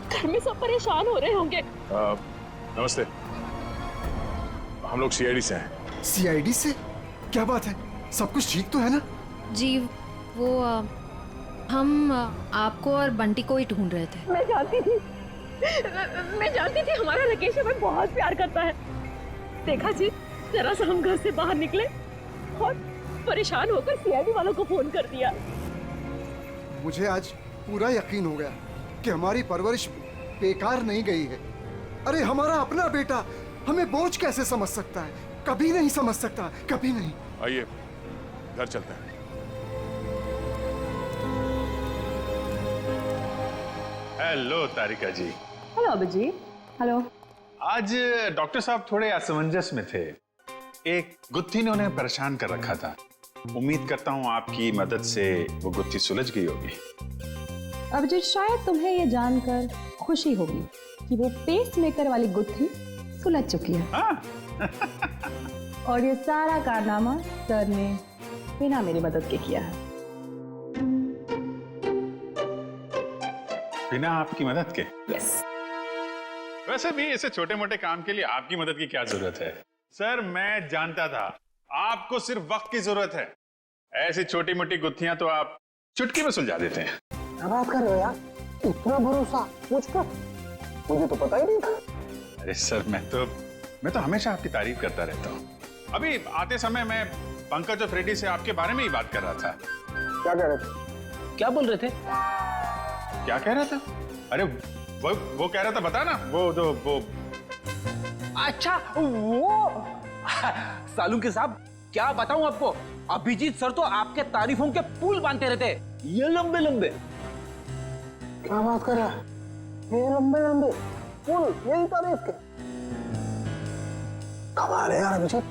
Speaker 10: घर में सब परेशान हो रहे होंगे।
Speaker 11: नमस्ते, हम लोग सीआईडी से हैं।
Speaker 7: सीआईडी से? क्या बात है, सब कुछ ठीक तो है ना?
Speaker 12: जी, वो हम आपको और बंटी को ही ढूंढ रहे थे।
Speaker 10: मैं जानती थी हमारा राकेश हमें बहुत प्यार करता है। देखा जी, जरा सा हम घर से बाहर निकले और परेशान होकर सीआईडी वालों को फोन कर दिया।
Speaker 7: मुझे आज पूरा यकीन हो गया कि हमारी परवरिश बेकार नहीं गई है। अरे हमारा अपना बेटा हमें बोझ कैसे समझ सकता है? कभी नहीं समझ सकता, कभी नहीं।
Speaker 11: आइए, घर चलते हैं। हेलो तारिका जी।
Speaker 2: हेलो अभिजीत। हेलो।
Speaker 11: आज डॉक्टर साहब थोड़े असमंजस में थे। एक गुत्थी ने उन्हें परेशान कर रखा था। उम्मीद करता हूँ आपकी मदद से वो गुत्थी सुलझ गई होगी।
Speaker 2: अभिजीत, शायद तुम्हें ये जानकर खुशी होगी कि वो पेसमेकर वाली गुत्थी सुलझ चुकी है। और ये सारा कारनामा सर ने बिना मेरी मदद के किया है।
Speaker 11: बिना आपकी मदद के?
Speaker 2: यस।
Speaker 11: वैसे भी ऐसे छोटे मोटे काम के लिए आपकी मदद की क्या जरूरत है? सर, मैं जानता था आपको सिर्फ वक्त की जरूरत है। ऐसी छोटी मोटी गुत्थियां तो आप चुटकी में सुलझा देते हैं।
Speaker 17: क्या बात कर रहे हो यार? इतना भरोसा मुझ पर? मुझे तो पता ही नहीं था।
Speaker 11: अरे सर मैं तो हमेशा आपकी तारीफ करता रहता हूँ। अभी आते समय मैं पंकज और फ्रेडी से आपके बारे में ही बात कर रहा था।
Speaker 17: क्या कह रहे थे?
Speaker 13: क्या बोल रहे थे?
Speaker 11: क्या कह रहा था? अरे वो कह रहा था, बता ना, वो
Speaker 13: अच्छा वो सालू के साहब, क्या बताऊं आपको, अभिजीत सर तो आपके तारीफों के पुल बांधते रहते, ये लंबे लंबे।
Speaker 17: क्या बात कर रहा है? ये लंबे लंबे पुल, यही तारीफ के? कमाल है यार अभिजीत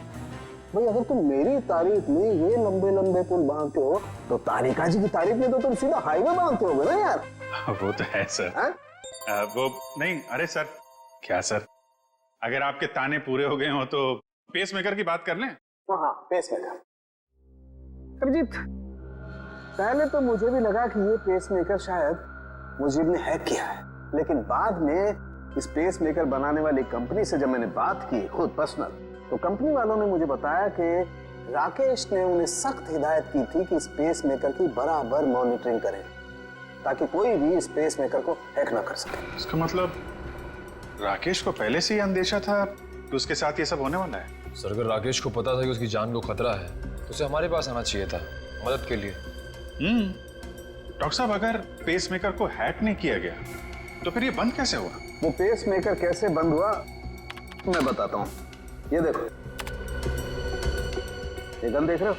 Speaker 17: भाई, अगर तुम मेरी तारीफ में ये लंबे लंबे पुल बांधते हो तो तारिका जी की तारीफ में तो तुम सीधा हाईवे बांधते होगे ना यार।
Speaker 11: वो तो है सर। वो नहीं, अरे सर क्या सर, अगर आपके ताने पूरे हो गए हो तो पेस मेकर की बात कर लें।
Speaker 17: हाँ पेस मेकर। अभिजीत पहले तो मुझे भी लगा कि ये पेस मेकर शायद मुजीब ने हैक किया है, लेकिन बाद में इस पेस मेकर बनाने वाली कंपनी से जब मैंने बात की खुद पर्सनल, तो कंपनी वालों ने मुझे बताया कि राकेश ने उन्हें सख्त हिदायत की थी कि इस पेस मेकर की बराबर मॉनिटरिंग करें ताकि कोई भी इस पेस मेकर को हैक ना कर सके।
Speaker 11: इसका मतलब राकेश को पहले से ही अंदेशा था कि उसके साथ ये सब होने वाला है।
Speaker 14: सर अगर राकेश को पता था कि उसकी जान को खतरा है तो उसे हमारे पास आना चाहिए था मदद के लिए।
Speaker 11: डॉक्टर साहब, अगर पेस मेकर को हैक नहीं किया गया तो फिर ये बंद कैसे हुआ?
Speaker 17: वो पेस मेकर कैसे बंद हुआ मैं बताता हूँ। ये देखो, ये गन देख रहे हो?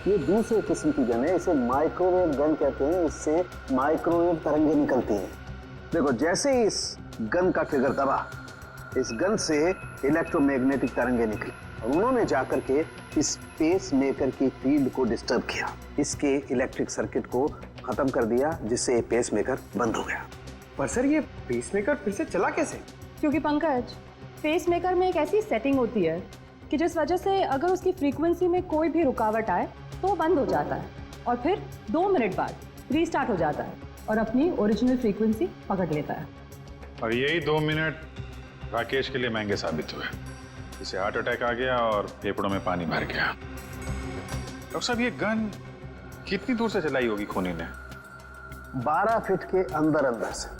Speaker 17: ये दूसरे किस्म की गन है, इसे माइक्रोवेव गन कहते हैं। इससे माइक्रोवेव तरंगे निकलती हैं। देखो जैसे ही इस गन का ट्रिगर दबा, इस गन से इलेक्ट्रोमैग्नेटिक तरंगे निकली और उन्होंने जाकर के इस पेस मेकर की फील्ड को डिस्टर्ब किया, इसके इलेक्ट्रिक सर्किट को खत्म कर दिया, जिससे ये पेस मेकर बंद हो गया।
Speaker 14: पर सर ये पेस मेकर फिर से चला कैसे?
Speaker 18: क्योंकि पंकज, पेस मेकर में एक ऐसी सेटिंग होती है कि जिस वजह से अगर उसकी फ्रीक्वेंसी में कोई भी रुकावट आए तो वो बंद हो जाता है और फिर 2 मिनट बाद रीस्टार्ट हो जाता है और अपनी ओरिजिनल फ्रीक्वेंसी पकड़ लेता है।
Speaker 11: और यही 2 मिनट राकेश के लिए महंगे साबित हुए। इसे हार्ट अटैक आ गया और फेफड़ों में पानी भर गया। डॉक्टर साहब, ये गन कितनी दूर से चलाई होगी खूनी ने?
Speaker 17: 12 फीट के अंदर अंदर से।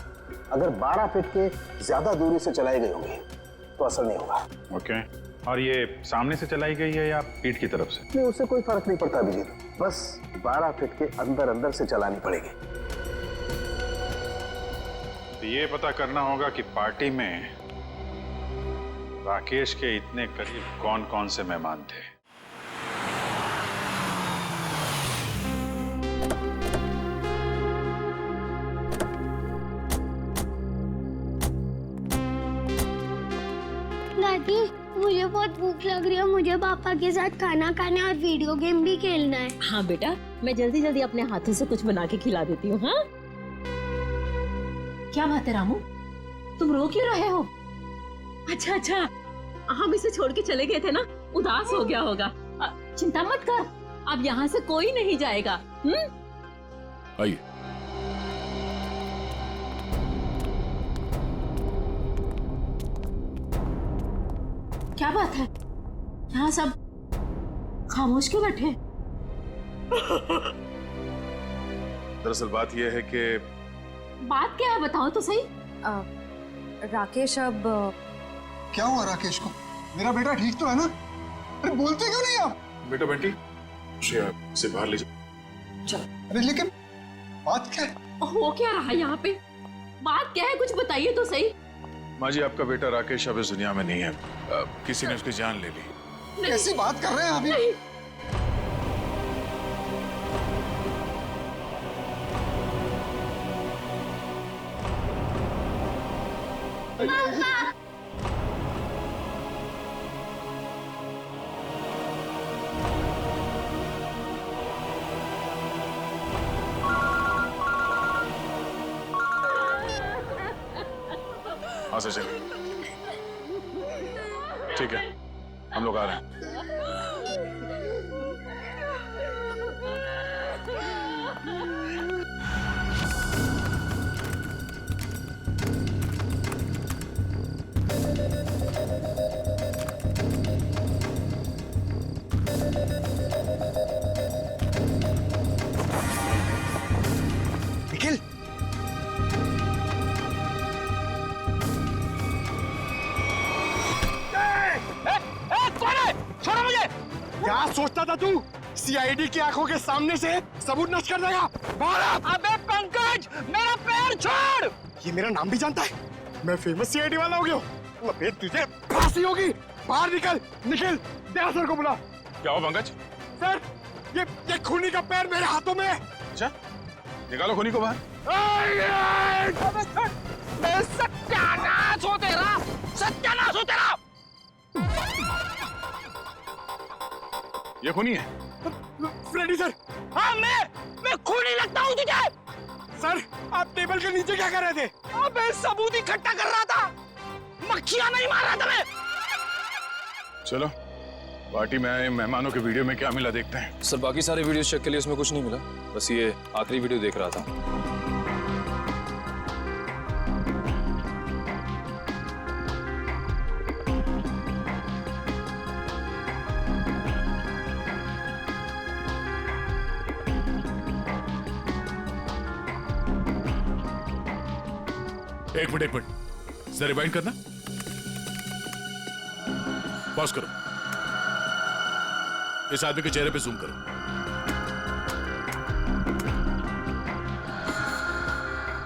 Speaker 17: अगर 12 फीट के ज्यादा दूरी से चलाई गई होगी तो असर नहीं होगा।
Speaker 11: ओके, और ये सामने से चलाई गई है या पीठ की तरफ से?
Speaker 17: नहीं, उससे कोई फर्क नहीं पड़ता अभिजीत, बस 12 फीट के अंदर अंदर से चलानी पड़ेगी।
Speaker 11: तो ये पता करना होगा कि पार्टी में राकेश के इतने करीब कौन कौन से मेहमान थे।
Speaker 5: दादी मुझे बहुत भूख लग रही है, मुझे पापा के साथ खाना खाना और वीडियो गेम भी खेलना है।
Speaker 19: हाँ बेटा, मैं जल्दी जल्दी अपने हाथों से कुछ बना के खिला देती हूँ। हाँ क्या बात है रामू, तुम रो क्यों रहे हो? अच्छा, हम इसे छोड़ के चले गए थे ना, उदास हो गया होगा। चिंता मत कर, अब यहाँ से कोई नहीं जाएगा।
Speaker 6: आइए।
Speaker 19: क्या बात है, यहाँ सब खामोश क्यों बैठे?
Speaker 6: दरअसल बात यह है कि
Speaker 19: बात क्या है, बताओ तो सही।
Speaker 18: राकेश अब
Speaker 7: क्या हुआ राकेश को? मेरा बेटा ठीक तो है ना? अरे बोलते क्यों नहीं आप?
Speaker 6: बेटा बंटी, इसे बाहर ले जाओ।
Speaker 19: चल।
Speaker 7: अरे लेकिन बात क्या है?
Speaker 19: हो क्या रहा है यहाँ पे? बात क्या है, कुछ बताइए तो सही।
Speaker 6: माँ जी, आपका बेटा राकेश अब इस दुनिया में नहीं है। किसी ने उसकी जान ले ली।
Speaker 7: कैसी बात कर रहे हैं अभी?
Speaker 6: हाँ से चलिए। ठीक है, हम लोग आ रहे हैं।
Speaker 14: निखिल,
Speaker 9: था तू? सीआईडी की आंखों के सामने से सबूत नष्ट कर देगा। बाहर आ!
Speaker 13: अबे पंकज, मेरा पैर छोड़।
Speaker 9: ये मेरा नाम भी जानता है। मैं फेमस सीआईडी वाला हो गया हूँ। अबे तुझे फांसी होगी। बाहर निकल, निखिल, दया सर को बुला।
Speaker 11: क्या हो पंकज?
Speaker 9: सर, ये खूनी का पैर मेरे हाथों में है।
Speaker 11: अच्छा, निकालो खूनी को बाहर।
Speaker 13: सत्यानाश हो तेरा, सत्यानाश हो तेरा।
Speaker 11: ये खूनी है?
Speaker 9: Freddy sir.
Speaker 13: हाँ, मैं खूनी लगता हूँ तुझे?
Speaker 9: सर, आप टेबल के नीचे क्या कर रहे थे?
Speaker 13: अबे सबूत इकट्ठा कर रहा था, मक्खियां नहीं मार रहा था मैं।
Speaker 11: चलो, पार्टी में आए मेहमानों के वीडियो में क्या मिला देखते हैं।
Speaker 20: सर, बाकी सारे वीडियो चेक के लिए उसमें कुछ नहीं मिला, बस ये आखिरी वीडियो देख रहा था।
Speaker 6: एक मिनट, जरा रिवाइंड करना। पॉज करो, इस आदमी के चेहरे पे जूम करो।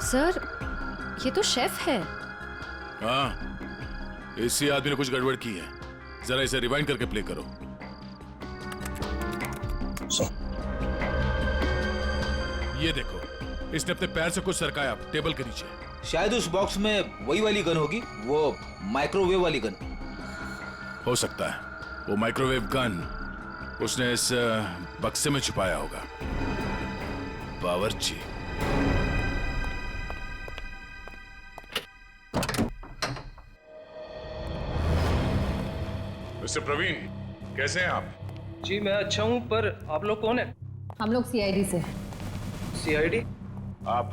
Speaker 12: सर, ये तो शेफ है।
Speaker 6: हाँ, इसी आदमी ने कुछ गड़बड़ की है। जरा इसे रिवाइंड करके प्ले करो। ये देखो, इसने अपने पैर से कुछ सरकाया टेबल के नीचे।
Speaker 13: शायद उस बॉक्स में वही वाली गन होगी, वो माइक्रोवेव वाली गन।
Speaker 6: हो सकता है वो माइक्रोवेव गन उसने इस बक्से में छुपाया होगा। बावर्ची।
Speaker 11: मिस्टर प्रवीण, कैसे हैं आप?
Speaker 20: जी मैं अच्छा हूं, पर आप लोग कौन है?
Speaker 8: हम लोग सीआईडी से।
Speaker 20: सीआईडी?
Speaker 11: आप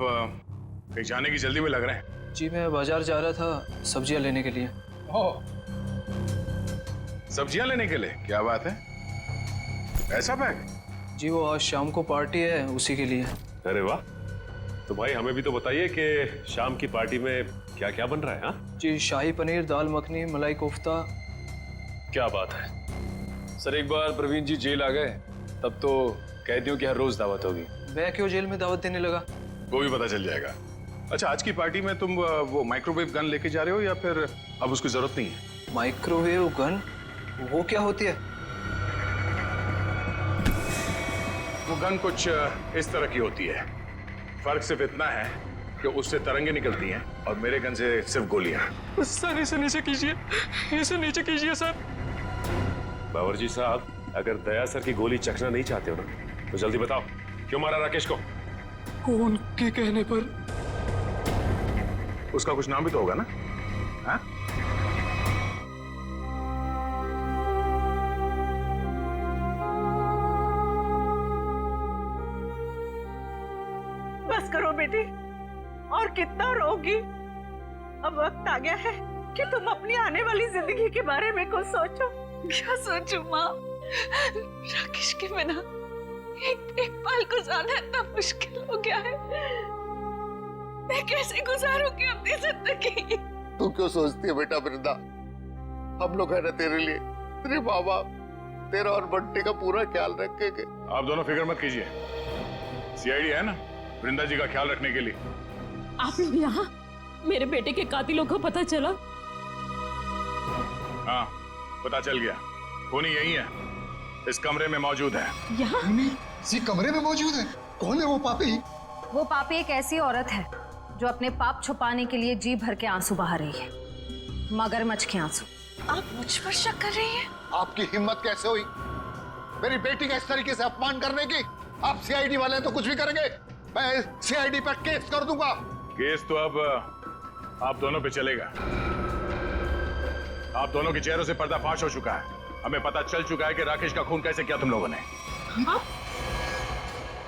Speaker 11: कहीं जाने की जल्दी में लग रहे हैं।
Speaker 20: जी मैं बाजार जा रहा था सब्जियां लेने के लिए।
Speaker 11: ओह, सब्जियां लेने के लिए? क्या बात है, ऐसा बैग?
Speaker 20: जी वो आज शाम को पार्टी है, उसी के लिए।
Speaker 21: अरे वाह, तो भाई हमें भी तो बताइए कि शाम की पार्टी में क्या क्या बन रहा है? हाँ
Speaker 20: जी, शाही पनीर, दाल मखनी, मलाई कोफ्ता।
Speaker 21: क्या बात है
Speaker 20: सर, एक बार प्रवीण जी जेल आ गए तब तो कैदियों की हर रोज दावत होगी। मैं क्यों जेल में दावत देने लगा?
Speaker 11: वो भी पता चल जाएगा। अच्छा, आज की पार्टी में तुम वो माइक्रोवेव गन लेके जा रहे हो या फिर अब उसकी जरूरत नहीं है?
Speaker 20: Microwave gun? वो क्या होती है?
Speaker 11: वो गन कुछ इस तरह की होती है। फर्क सिर्फ इतना है कि उससे तरंगे निकलती हैं और मेरे गन से सिर्फ गोलियां।
Speaker 20: सर इसे नीचे कीजिए, इसे नीचे कीजिए सर।
Speaker 21: बावर्ची साहब, अगर दया सर की गोली चखना नहीं चाहते हो ना तो जल्दी बताओ, क्यों मारा राकेश को?
Speaker 20: उनके कहने पर।
Speaker 11: उसका कुछ नाम भी तो होगा ना? हाँ?
Speaker 10: बस करो बेटी, और कितना रोगी। अब वक्त आ गया है कि तुम अपनी आने वाली जिंदगी के बारे में कुछ सोचो।
Speaker 2: क्या सोचूं माँ? राकेश के बिना एक पल गुजारना इतना मुश्किल हो गया है। मैं कैसे गुजारूंगी अपनी जिंदगी?
Speaker 22: तू क्यों सोचती है बेटा वृंदा? हम लोग है ना तेरे लिए, तेरे माँ बाप, तेरा और बंटी का पूरा ख्याल रखेंगे।
Speaker 11: आप दोनों फिक्र मत कीजिए, सीआईडी है ना वृंदा जी का ख्याल रखने के लिए।
Speaker 19: आप लोग यहाँ? मेरे बेटे के कातिलों को पता चला?
Speaker 11: हाँ, पता चल गया। खूनी यही है, इस कमरे में मौजूद है।
Speaker 19: यहाँ?
Speaker 7: इसी कमरे में मौजूद है? कौन है वो पापी?
Speaker 8: वो पापी एक ऐसी औरत है जो अपने पाप छुपाने के लिए जी भर के आंसू बहा रही है, मगरमच्छ के आंसू।
Speaker 2: आप मुझ पर शक कर रही हैं?
Speaker 22: आपकी हिम्मत कैसे हुई मेरी बेटी का इस तरीके से अपमान करने की? आप सीआईडी वाले हैं तो कुछ भी करेंगे, मैं सीआईडी पर केस कर दूंगा।
Speaker 11: केस तो अब आप दोनों पे चलेगा। आप दोनों के चेहरों से पर्दाफाश हो चुका है। हमें पता चल चुका है कि राकेश का खून कैसे किया तुम लोगों ने।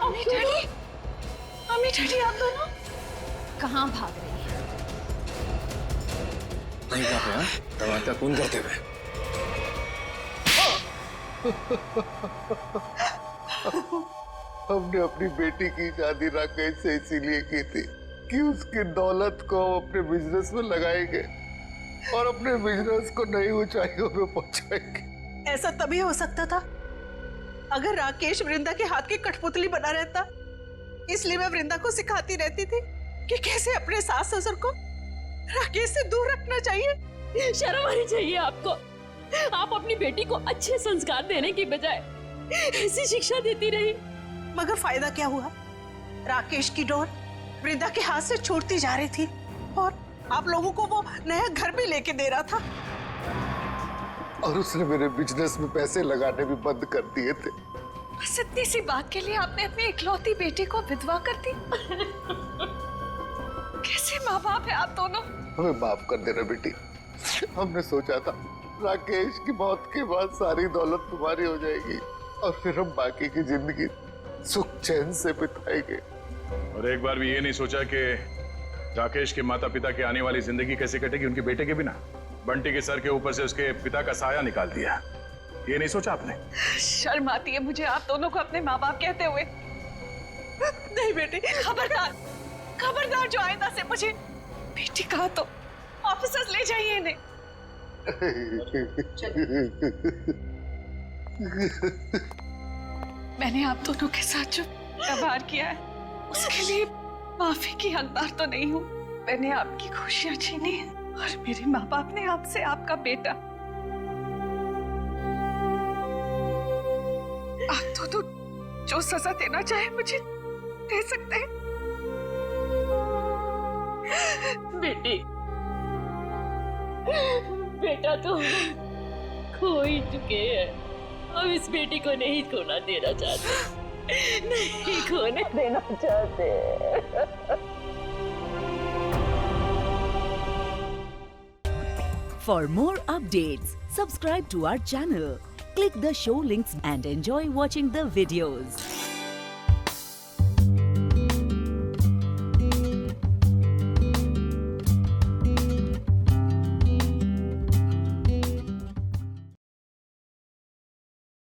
Speaker 2: अम्मी डैडी, अम्मी डैडी, आप दोनों
Speaker 8: कहाँ भाग रही है?
Speaker 20: नहीं कहा दवा का खून करते हुए।
Speaker 22: हमने अपनी बेटी की शादी राकेश से इसीलिए की थी कि उसकी दौलत को हम अपने बिजनेस में लगाएंगे और अपने बिजनेस को नई ऊंचाइयों पे पहुंचाएंगे।
Speaker 10: ऐसा तभी हो सकता था अगर राकेश वृंदा के हाथ की कठपुतली बना रहता, इसलिए मैं वृंदा को सिखाती रहती थी कि कैसे अपने सास ससुर को राकेश से दूर रखना चाहिए।
Speaker 19: शर्म आनी चाहिए आपको। आप अपनी बेटी को अच्छे संस्कार देने की बजाय ऐसी शिक्षा देती रही।
Speaker 10: मगर फायदा क्या हुआ? राकेश की डोर वृंदा के हाथ से छूटती जा रही थी और आप लोगों को वो नया घर भी लेके दे रहा था।
Speaker 22: और उसने मेरे बिजनेस में पैसे लगाने भी बंद कर दिए थे।
Speaker 10: बस इतनी सी बात के लिए आपने अपनी इकलौती बेटी को विधवा कर दी। कैसे माँ बाप है आप दोनों?
Speaker 22: हमें माफ कर देना बेटी। हमने सोचा था राकेश की मौत के बाद सारी दौलत तुम्हारी हो जाएगी और फिर हम बाकी की जिंदगी सुख चैन से बिताएंगे।
Speaker 11: और एक बार भी ये नहीं सोचा कि राकेश के माता पिता की आने वाली जिंदगी कैसे कटेगी उनके बेटे के बिना। बंटी के सर के ऊपर से उसके पिता का साया निकाल दिया, ये नहीं सोचा आपने?
Speaker 10: शर्म आती है मुझे आप दोनों को अपने माँ बाप कहते हुए। नहीं बेटी, खबरदार खबरदार, जो आइंदा से मुझे बेटी कहा तो ऑफिसर्स ले जाइए इन्हें। मैंने आप दोनों के साथ जो व्यवहार किया है उसके लिए माफी की हकदार तो नहीं हूँ। मैंने आपकी खुशियां छीनी है और मेरे माँ बाप ने आपसे आपका बेटा। आप दोनों जो सजा देना चाहे मुझे दे सकते हैं।
Speaker 19: बेटी, बेटा तो खो ही चुके हैं। हम इस बेटी को नहीं खोना देना चाहते, नहीं खोने देना चाहते।
Speaker 1: For more updates, subscribe to our channel, click the show links and enjoy watching the videos.